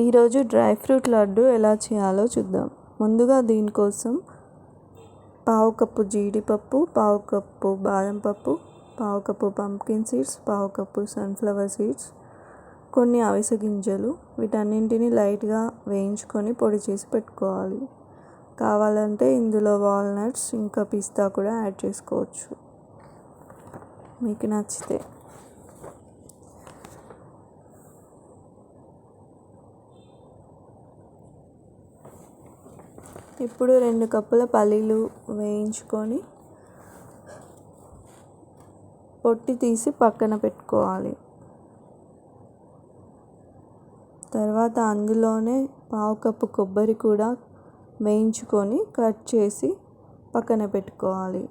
ఈరోజు dry fruit laddu ఎలా చేయాలో చూద్దాం. ముందుగా దీనికోసం పావు కప్పు జీడిపప్పు, పావు కప్పు బాదం పప్పు, పావు కప్పు పంప్కిన్ సీడ్స్, పావు కప్పు సన్ఫ్లవర్ సీడ్స్, కొన్ని అవిసె గింజలు, వీటన్నింటిని లైట్గా వేయించుకొని పొడి చేసి పెట్టుకోవాలి. కావాలంటే ఇందులో వాల్నట్స్ ఇంకా పిస్తా కూడా యాడ్ చేసుకోవచ్చు మీకు నచ్చితే. ఇప్పుడు 2 కప్పుల పల్లీలు వేయించుకొని పొట్టు తీసి పక్కన పెట్టుకోవాలి. తర్వాత అందులోనే పావు కప్పు కొబ్బరి కూడా వేయించుకొని కట్ చేసి పక్కన పెట్టుకోవాలి.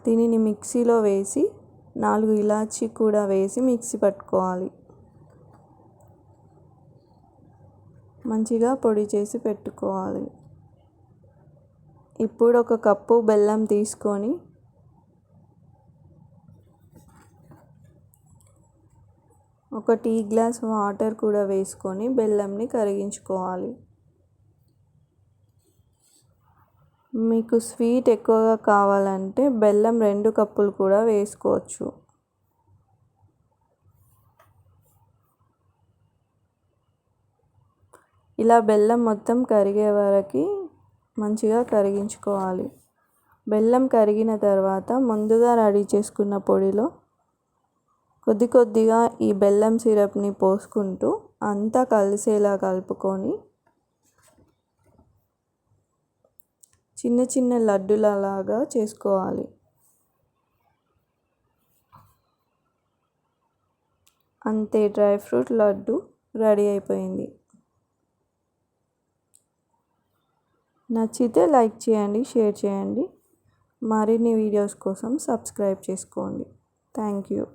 దీనిని మిక్సీలో వేసి 4 ఇలాచీ కూడా వేసి మిక్సీ పట్టుకోవాలి. మంచిగా పొడి చేసి పెట్టుకోవాలి. ఇప్పుడు 1 కప్పు బెల్లం తీసుకొని ఒక టీ గ్లాస్ వాటర్ కూడా వేసుకొని బెల్లంని కరిగించుకోవాలి. మీకు స్వీట్ ఎక్కువగా కావాలంటే బెల్లం 2 కప్పులు కూడా వేసుకోవచ్చు. ఇలా బెల్లం మొత్తం కరిగే వరకు మంచిగా కరిగించుకోవాలి. బెల్లం కరిగిన తర్వాత ముందుగా రెడీ చేసుకున్న పొడిలో కొద్దిగా ఈ బెల్లం సిరప్ని పోసుకుంటూ అంతా కలిసేలా కలుపుకొని చిన్న చిన్న లడ్డులలాగా చేసుకోవాలి. అంతే, డ్రై ఫ్రూట్ లడ్డు రెడీ అయిపోయింది. నచ్చితే లైక్ చేయండి, షేర్ చేయండి. మరిన్ని వీడియోస్ కోసం సబ్స్క్రైబ్ చేసుకోండి. Thank you.